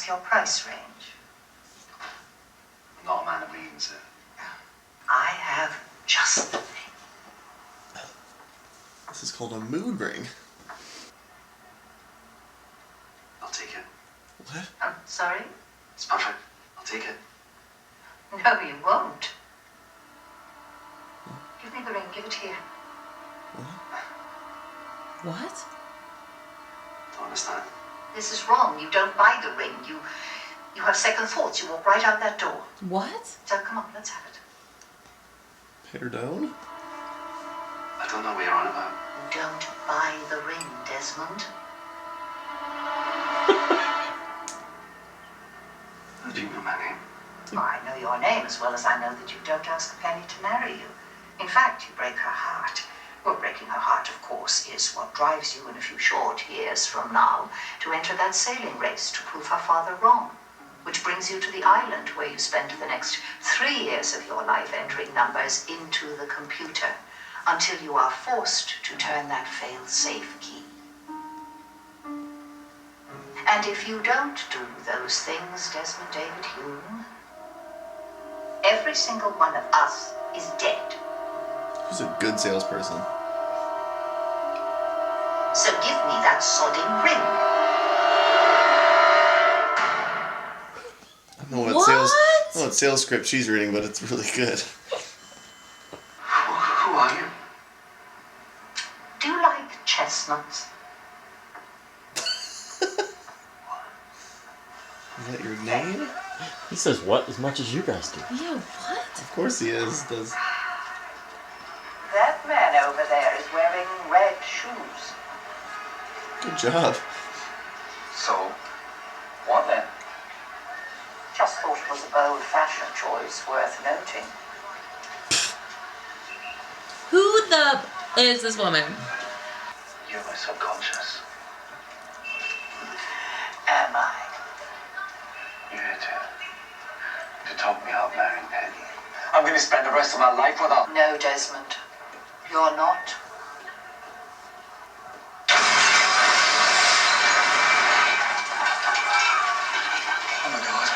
What's your price range? I'm not a man of reading, sir. I have just the thing. This is called a mood ring. I'll take it. What? I'm sorry? It's perfect. I'll take it. No, you won't. Give me the ring. Give it here. What? Don't understand. This is wrong. You don't buy the ring. You have second thoughts. You walk right out that door. What? So come on, let's have it. Pardon? I don't know what you're on about. You don't buy the ring, Desmond. How do you know my name? Well, I know your name as well as I know that you don't ask a penny to marry you. In fact, you break her heart. Well, breaking her heart, of course, is what drives you in a few short years from now to enter that sailing race to prove her father wrong, which brings you to the island where you spend the next 3 years of your life entering numbers into the computer until you are forced to turn that fail-safe key. And if you don't do those things, Desmond David Hume, every single one of us is dead. Who's a good salesperson? So give me that sodding ring. I don't know what sales script she's reading, but it's really good. Who are you? Do you like chestnuts? Is that your name? He says what as much as you guys do. Yeah, what? Of course he is. Does. That man over there is wearing red shoes. Good job. So, what then? Just thought it was a bold fashion choice worth noting. Who the is this woman? You're my subconscious. Am I? You're here to talk me out marrying Penny. I'm going to spend the rest of my life with her. No, Desmond. You're not. Oh my God.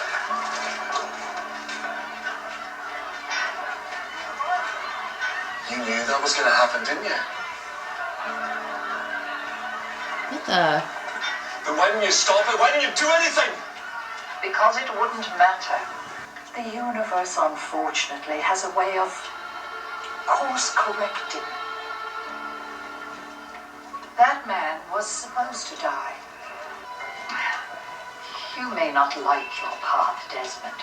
You knew that was going to happen, didn't you? What the? Then why didn't you stop it? Why didn't you do anything? Because it wouldn't matter. The universe, unfortunately, has a way of course correcting. That man was supposed to die. You may not like your path, Desmond,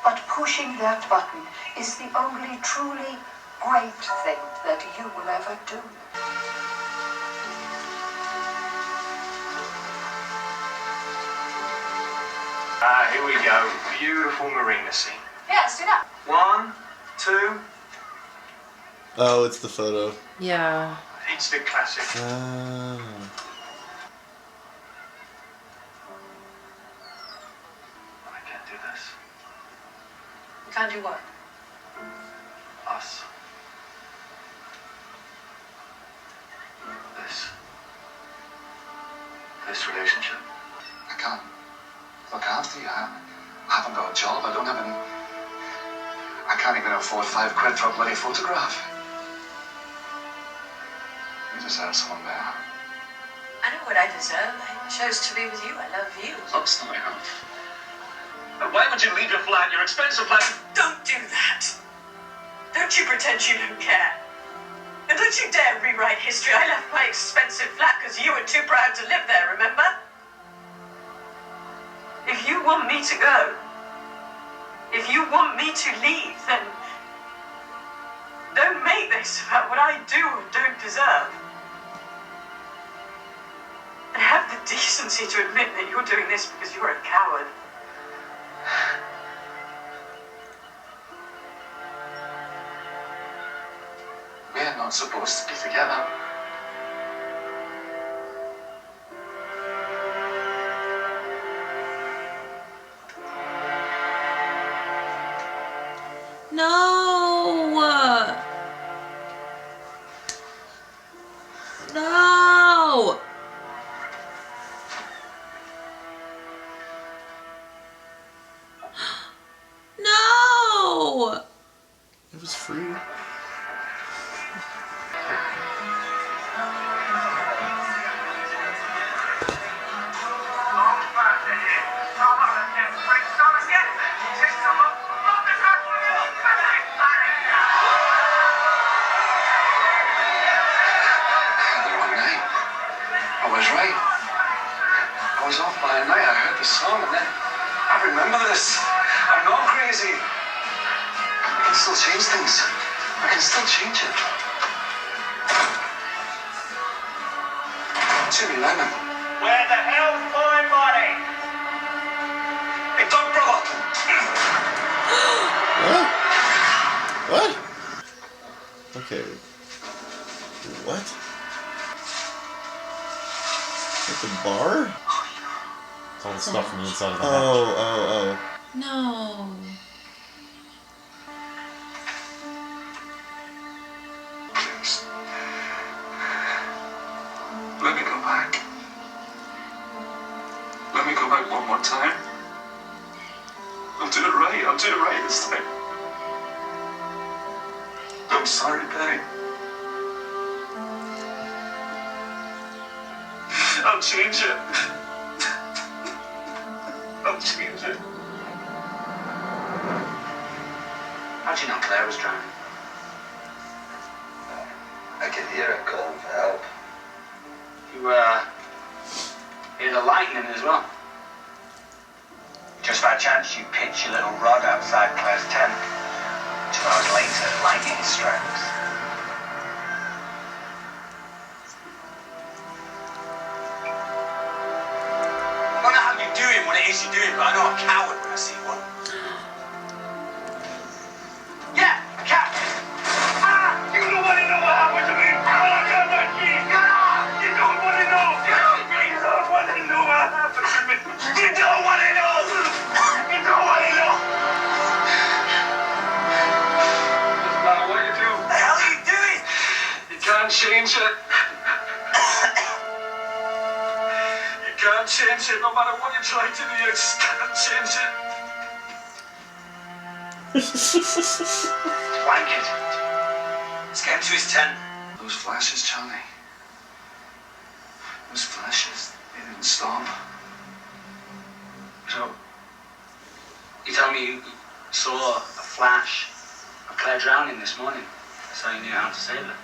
but pushing that button is the only truly great thing that you will ever do. Here we go. Beautiful marina scene. Yeah, let's do that. 1, 2. Oh, it's the photo. Yeah. Instant classic. Ah. I can't do this. You can't do what? Us. This relationship. I can't look after you. I haven't got a job. I don't have any. I can't even afford £5 for a bloody photograph. You deserve someone better. I know what I deserve. I chose to be with you. I love you. That's not enough. Why would you leave your flat, your expensive flat? Don't do that. Don't you pretend you don't care. And don't you dare rewrite history. I left my expensive flat because you were too proud to live there, remember? If you want me to go, if you want me to leave, then don't make this about what I do or don't deserve. And have the decency to admit that you're doing this because you're a coward. We're not supposed to be together. No! No! It was free. I was right. I was off by a night. I heard the song and then I remember this. I'm not crazy. I can still change things. I can still change it. Jimmy Lemon. Where the hell's my money? Hey, dog brother. What? What? Okay. What? At the bar? It's all the stuff from the inside of the hatch. Oh. No. Please. Let me go back. Let me go back one more time. I'll do it right. I'll do it right this time. I'm sorry, Penny. I'll change it. I'll change it. How'd you know Claire was drowning? I could hear her calling for help. You, hear the lightning as well? Just by chance, you pitch your little rod outside Claire's tent. 2 hours later, lightning strikes. I don't know how you're doing what it is you're doing, but I know a coward when I see one. Yeah, a cat! Ah! You nobody know what happened to me when I got that key. You don't want to know. You don't want to know what happened to me. You don't want to know. You don't want to know. Doesn't matter what you do. What the hell are you doing? You can't change it. You can't change it no matter what you try to do. You just can't change it. It's blanket. Let's get him to his tent. Those flashes, Charlie. Those flashes, they didn't stop. So, you tell me you saw a flash of Claire drowning this morning. That's how you knew how to save her.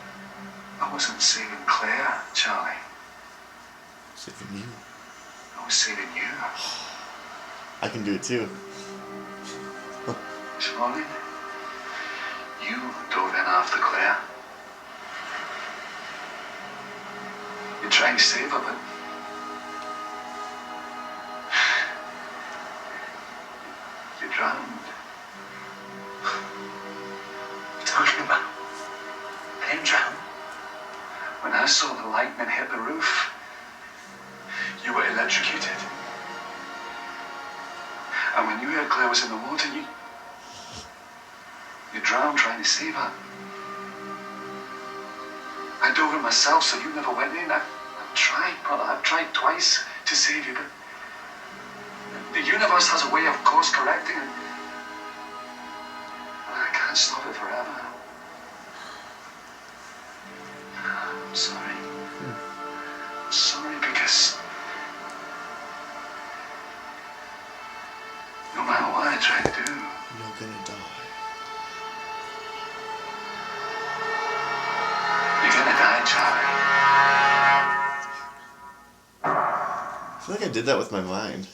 I wasn't saving Claire, Charlie. Saving you. I was saving you. I can do it too. This morning, you dove in after Claire. You're trying to save her, but you drowned. What are you talking about? I didn't drown. When I saw the lightning hit the roof, you were electrocuted. And when you heard Claire was in the water, you drowned trying to save her. I dove in myself, so you never went in. I've tried, brother. I've tried twice to save you, but the universe has a way of course correcting, and I can't stop it forever. I'm sorry. I'm sorry because no matter what I try to do, You're gonna die. you're gonna die, Charlie. I feel like I did that with my mind.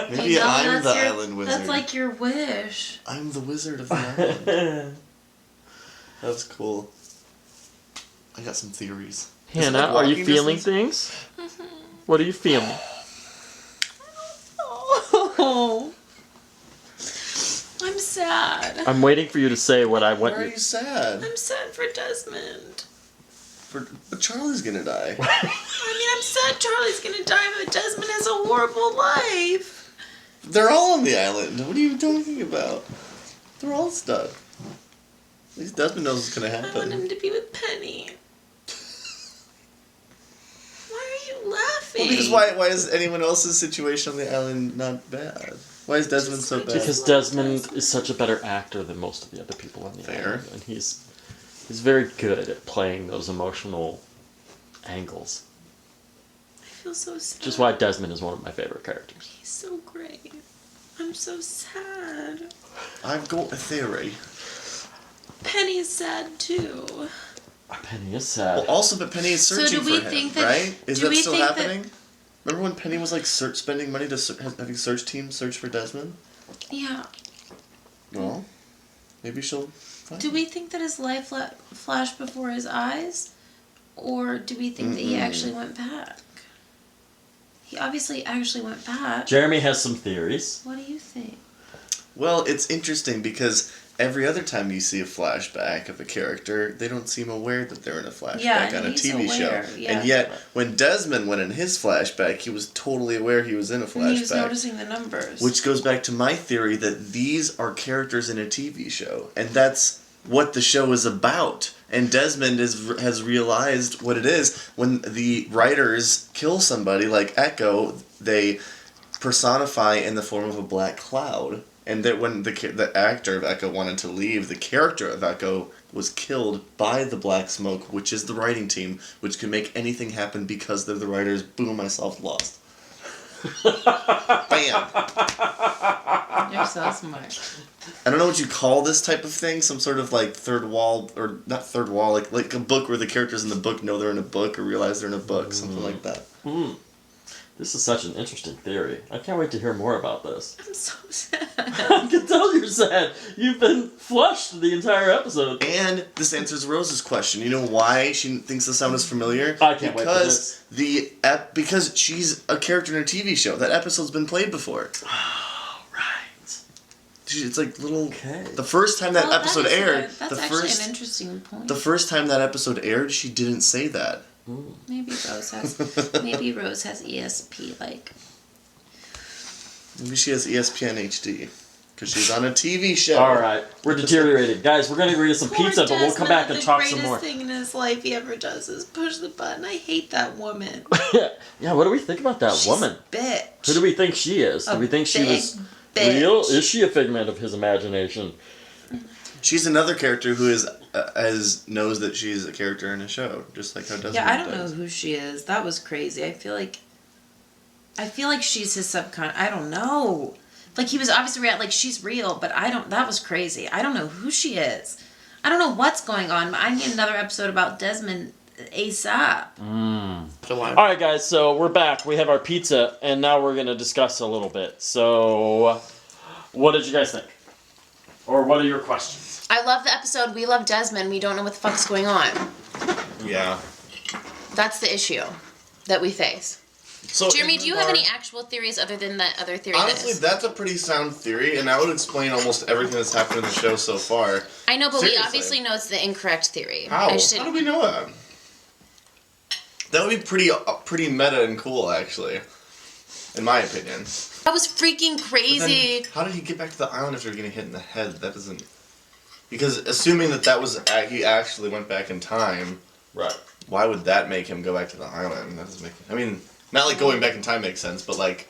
Maybe Hey, no, I'm that's the your- island wizard. That's like your wish. I'm the wizard of the island. That's cool. I got some theories. Is it Hannah, like are you walking feeling distance? things? What are you feeling? Oh. I'm sad. I'm waiting for you to say what I want Why are you. you sad? I'm sad for Desmond. But Charlie's gonna die. I mean, I'm sad Charlie's gonna die, but Desmond has a horrible life. They're all on the island. What are you talking about? They're all stuck. At least Desmond knows what's gonna I want happen. him to be with Penny. Why are you laughing? Well, because why is anyone else's situation on the island not bad? Why is Desmond so bad? Because Desmond is such a better actor than most of the other people on the island, and he's very good at playing those emotional angles. I feel so sad. Which is why Desmond is one of my favorite characters. He's so great. I'm so sad. I've got a theory. Penny's sad too. Penny is sad. Well, also, but Penny is searching do we for him, think that- right? Is do that we still think happening? Remember when Penny was like spending money to having search teams search for Desmond? Yeah. Well, maybe she'll find Do him. we think that his life flashed before his eyes? Or do we think that he actually went back? He obviously actually went back. Jeremy has some theories. What do you think? Well, it's interesting because every other time you see a flashback of a character, they don't seem aware that they're in a flashback Yeah, on a he's TV aware, show. yeah. And yet, when Desmond went in his flashback, he was totally aware he was in a flashback. And he was noticing the numbers. Which goes back to my theory that these are characters in a TV show. And that's what the show is about. And Desmond has realized what it is. When the writers kill somebody like Echo, they personify in the form of a black cloud. And that when the actor of Echo wanted to leave, the character of Echo was killed by the Black Smoke, which is the writing team, which can make anything happen because they're the writers. Boom, I solved Lost. Bam! You're so smart. I don't know what you call this type of thing. Some sort of like third wall, or not third wall, like a book where the characters in the book know they're in a book or realize they're in a book, something like that. This is such an interesting theory. I can't wait to hear more about this. I'm so sad. I can tell you're sad. You've been flushed the entire episode. And this answers Rose's question. You know why she thinks the sound is familiar? I can't wait for this. Because she's a character in a TV show. That episode's been played before. Oh, right. It's like little. Okay. The first time that episode aired, That's actually an interesting point. the first time that episode aired, she didn't say that. Maybe Rose has ESP like. Maybe she has ESPN HD. Because she's on a TV show. Alright, we're deteriorating. Guys, we're going to eat some Poor pizza, but we'll come back and talk some more. The greatest thing in his life he ever does is push the button. I hate that woman. Yeah, what do we think about that woman? Bitch. Who do we think she is? Do we think she was real? Is she a figment of his imagination? She's another character who knows that she's a character in a show, just like how Desmond Yeah, I don't know does. who she is. That was crazy. I feel like she's his subconscious. I don't know. Like he was obviously real. Like she's real, but I don't. That was crazy. I don't know who she is. I don't know what's going on. I need another episode about Desmond ASAP. Alright, guys, so we're back. We have our pizza, and now we're going to discuss a little bit. So, what did you guys think? Or what are your questions? I love the episode. We love Desmond. We don't know what the fuck's going on. Yeah. That's the issue that we face. So Jeremy, do you have any actual theories other than that other theory? Honestly, that's a pretty sound theory, and that would explain almost everything that's happened in the show so far. I know, but Seriously. we obviously know it's the incorrect theory. How? I just How do we know that? That would be pretty meta and cool, actually. In my opinion. That was freaking But crazy. then, how did he get back to the island after getting hit in the head? That doesn't... Because assuming that was... He actually went back in time... Right. Why would that make him go back to the island? That doesn't make... I mean, not like going back in time makes sense, but like...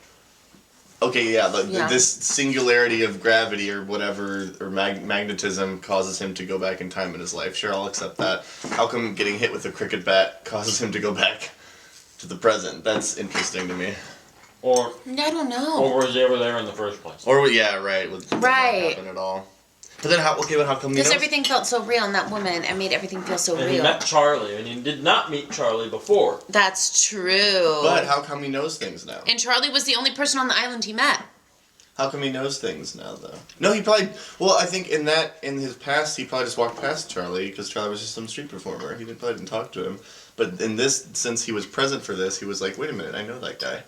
Okay, yeah, this singularity of gravity or whatever, or magnetism causes him to go back in time in his life. Sure, I'll accept that. How come getting hit with a cricket bat causes him to go back to the present? That's interesting to me. Or I don't know. Or was he ever there in the first place? Or, yeah, right. Did not Right. happen at all. But then, but how come he Because knows? everything felt so real, and that woman, it made everything feel so And he real. met Charlie, and he did not meet Charlie before. That's true. But how come he knows things now? And Charlie was the only person on the island he met. How come he knows things now, though? No, he probably... Well, I think in his past, he probably just walked past Charlie, because Charlie was just some street performer. He probably didn't talk to him. But in this, since he was present for this, he was like, wait a minute, I know that guy.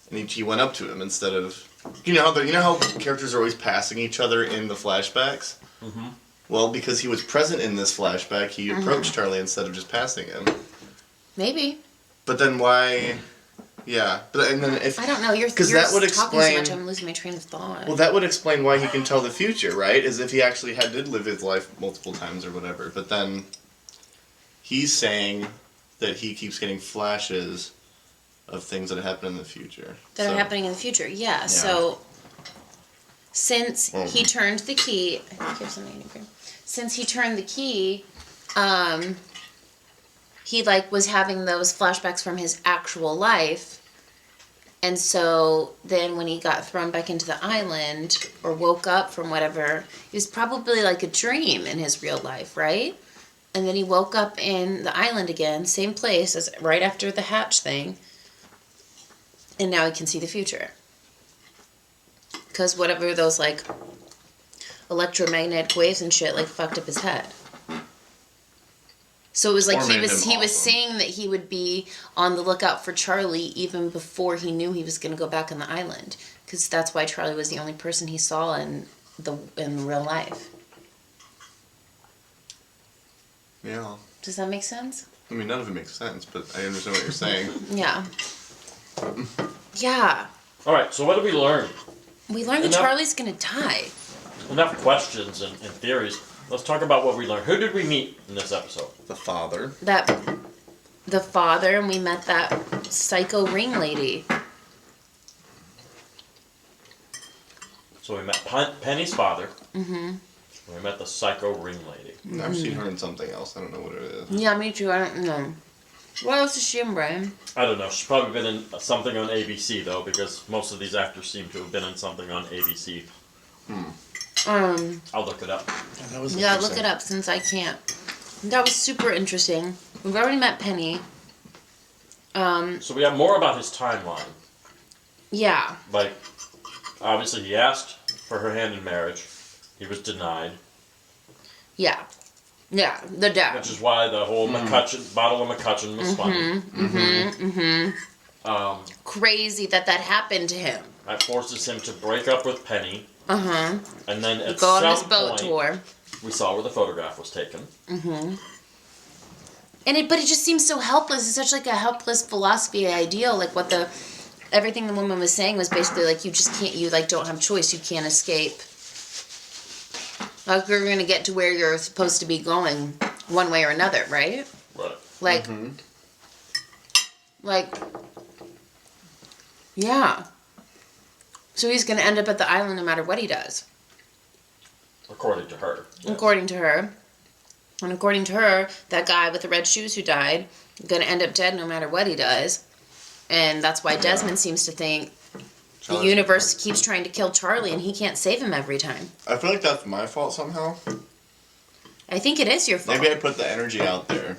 And he went up to him instead of... You know how characters are always passing each other in the flashbacks? Mm-hmm. Well, because he was present in this flashback, he approached Charlie instead of just passing him. Maybe. But then why... Yeah, and then if... I don't know. You're that would talking explain... so much, I'm losing my train of thought. Well, that would explain why he can tell the future, right? As if he actually did live his life multiple times or whatever. But then he's saying that he keeps getting flashes of things that happen in the future. That are happening in the future, yeah. So since he turned the key, I think you have something in here. Since he turned the key, he like was having those flashbacks from his actual life. And so then when he got thrown back into the island or woke up from whatever, it was probably like a dream in his real life, right? And then he woke up in the island again, same place as right after the hatch thing. And now he can see the future. Because whatever those like electromagnetic waves and shit like fucked up his head. So it was like Or he made was him awesome. saying that he would be on the lookout for Charlie even before he knew he was going to go back on the island, because that's why Charlie was the only person he saw in real life. Yeah. Does that make sense? I mean, none of it makes sense, but I understand what you're saying. Yeah. Yeah. All right. So what did we learn? We learned that Enough- Charlie's going to die. Enough questions and theories. Let's talk about what we learned. Who did we meet in this episode? The father. The father, and we met that psycho ring lady. So we met Penny's father. Mm-hmm. We met the psycho ring lady. I've seen her in something else. I don't know what it is. Yeah, me too. I don't know. What else is she in, Brian? I don't know. She's probably been in something on ABC, though, because most of these actors seem to have been in something on ABC. I'll look it up. That was Yeah, look interesting. it up since I can't. That was super interesting. We've already met Penny. So we have more about his timeline. Yeah. Like, obviously he asked for her hand in marriage. He was denied. Yeah. Yeah, the dad. Which is why the whole McCutcheon, bottle of McCutcheon was funny. Crazy that happened to him. That forces him to break up with Penny. Uh-huh. And then at Go on some this boat point, tour. we saw where the photograph was taken. But it just seems so helpless. It's such like a helpless philosophy ideal. Like what everything the woman was saying was basically like you just can't, you like don't have choice. You can't escape. Like you're gonna get to where you're supposed to be going one way or another, right? Right. Like, yeah. So he's gonna end up at the island no matter what he does. According to her. Yes. According to her. And according to her, that guy with the red shoes who died, gonna end up dead no matter what he does. And that's why Desmond seems to think the universe keeps trying to kill Charlie and he can't save him every time. I feel like that's my fault somehow. I think it is your fault. Maybe I put the energy out there.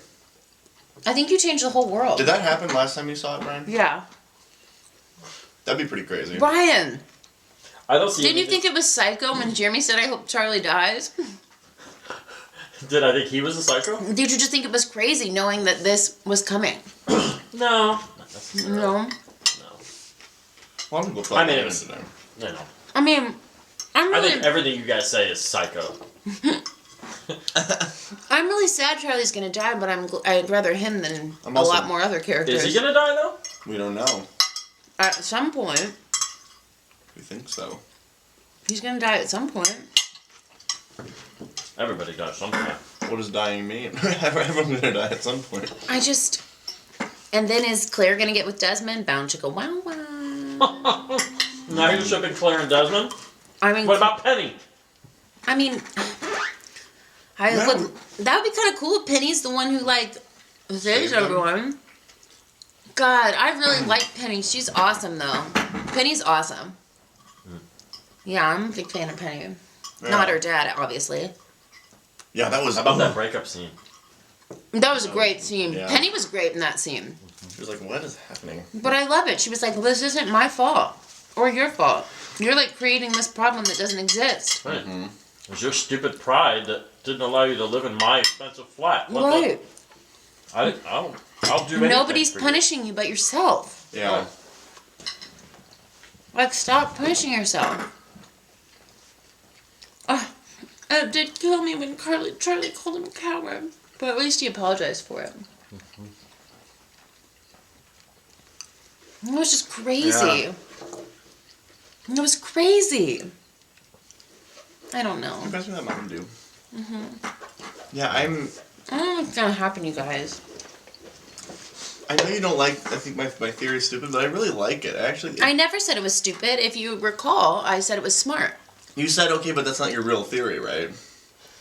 I think you changed the whole world. Did that happen last time you saw it, Brian? Yeah. That'd be pretty crazy. Brian! I don't see Didn't you anything- think it was psycho when Jeremy said, I hope Charlie dies? Did I think he was a psycho? Did you just think it was crazy knowing that this was coming? No. Not necessarily. No. No. A lot of people I thought mean, that it was- today. No, no. I mean, I think everything you guys say is psycho. I'm really sad Charlie's gonna die, but I'd rather him than I'm a also- lot more other characters. Is he gonna die, though? We don't know. At some point. We think so. He's gonna die at some point. Everybody dies sometime. What does dying mean? Everyone's gonna die at some point. And then is Claire gonna get with Desmond? Bound to go wow wow. Now you're shipping Claire and Desmond? I mean, What about Penny? that would be kind of cool if Penny's the one who like saves Saved them. everyone. God, I really like Penny. She's awesome though. Penny's awesome. Yeah, I'm a big fan of Penny. Yeah. Not her dad, obviously. Yeah, that was. How about that breakup scene? That was a great scene. Yeah. Penny was great in that scene. She was like, "What is happening?" But I love it. She was like, well, this isn't my fault. Or your fault. You're like creating this problem that doesn't exist. Right. It was your stupid pride that didn't allow you to live in my expensive flat. What Right. I'll do anything Nobody's for you. punishing you but yourself. Yeah. Like, stop punishing yourself. It did kill me when Charlie called him a coward. But at least he apologized for it. It was just crazy. Yeah. It was crazy. I don't know. You guys know that Mountain Dew. Yeah, I don't know what's gonna happen, you guys. I know you don't like. I think my theory is stupid, but I really like it. I never said it was stupid. If you recall, I said it was smart. You said okay, but that's not your real theory, right?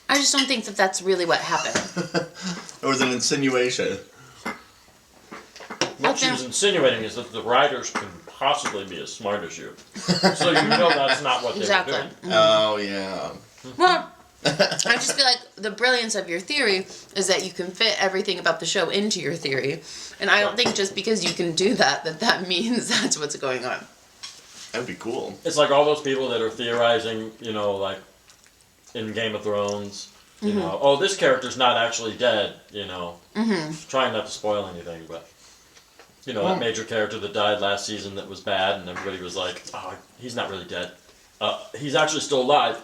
I just don't think that that's really what happened. It was an insinuation. What she was insinuating is that the writers can possibly be as smart as you. So you know that's not what they Exactly. were doing. Oh, yeah. Well, I just feel like the brilliance of your theory is that you can fit everything about the show into your theory. And I don't think just because you can do that, that means that's what's going on. That'd be cool. It's like all those people that are theorizing, you know, like in Game of Thrones, you know, oh, this character's not actually dead, you know. Trying not to spoil anything, but, you know, that major character that died last season that was bad, and everybody was like, oh, he's not really dead. He's actually still alive.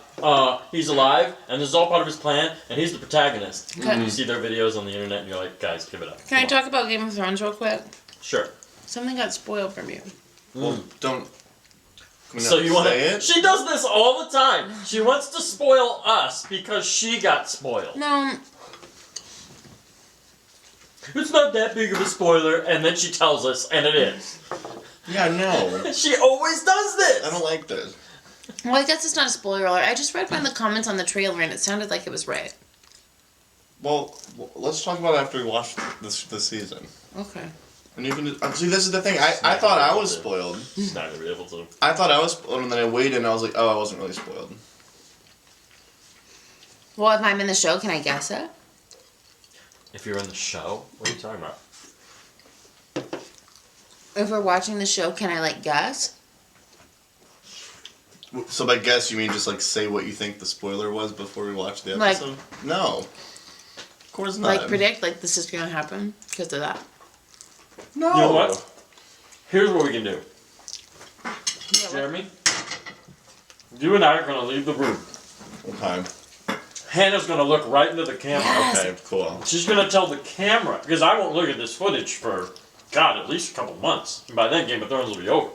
He's alive, and this is all part of his plan, and he's the protagonist. Okay. You see their videos on the internet, and you're like, guys, give it up. Can I Come on. talk about Game of Thrones real quick? Sure. Something got spoiled from you. Well, don't... Can we So not you want say to? it? She does this all the time. She wants to spoil us because she got spoiled. No, It's not that big of a spoiler, and then she tells us, and it is. Yeah, no. She always does this. I don't like this. well, I guess it's not a spoiler alert. I just read one of the comments on the trailer and it sounded like it was right. Well, let's talk about it after we watch this season. Okay. And you can see, this is the thing. I thought I was spoiled. She's not gonna be able to. I thought I was spoiled, and then I waited, and I was like, oh, I wasn't really spoiled. Well, if I'm in the show, can I guess it? If you're in the show, what are you talking about? If we're watching the show, can I, like, guess? So by guess, you mean just like say what you think the spoiler was before we watch the Like- episode? No. Of course not. Like, predict, like, this is gonna happen because of that. No. You know what? Here's what we can do. Yeah, Jeremy, you and I are gonna leave the room. Okay. Hannah's gonna look right into the camera. Yes. Okay, cool. She's gonna tell the camera, because I won't look at this footage for, God, at least a couple months. And by then, Game of Thrones will be over.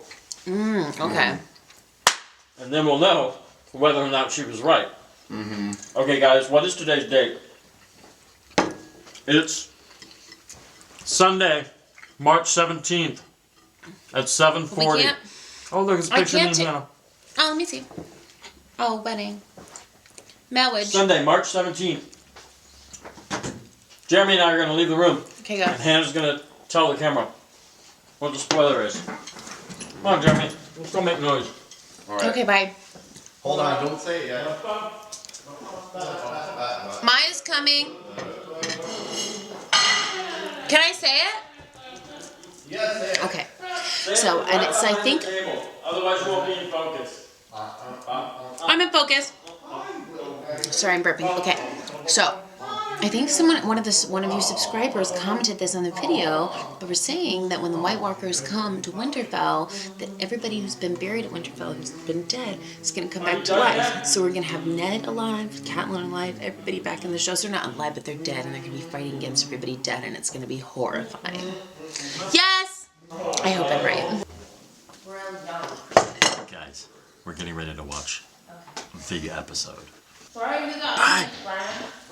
Okay. And then we'll know whether or not she was right. Okay, guys, what is today's date? It's Sunday, March 17th at 7:40. We can't. Oh, look, it's a I picture of me can't and ta- Hannah. Oh, let me see. Oh, wedding. Marriage. Sunday, March 17th. Jeremy and I are going to leave the room, Okay, go. and Hannah's going to tell the camera what the spoiler is. Come on, Jeremy. Let's go make noise. All right. Okay, bye. Hold on, don't say it yet. Maya's coming. Can I say it? Yes, say it. Okay. So, and it's, I think, Otherwise, you won't be in focus. I'm in focus. Sorry, I'm burping. Okay. So, I think one of you subscribers commented this on the video, but we're saying that when the White Walkers come to Winterfell, that everybody who's been buried at Winterfell, who's been dead, is going to come back to life. So we're going to have Ned alive, Catelyn alive, everybody back in the show. So they're not alive, but they're dead, and they're going to be fighting against everybody dead, and it's going to be horrifying. Yes! I hope I'm right. Guys, we're getting ready to watch the episode. Where are you going?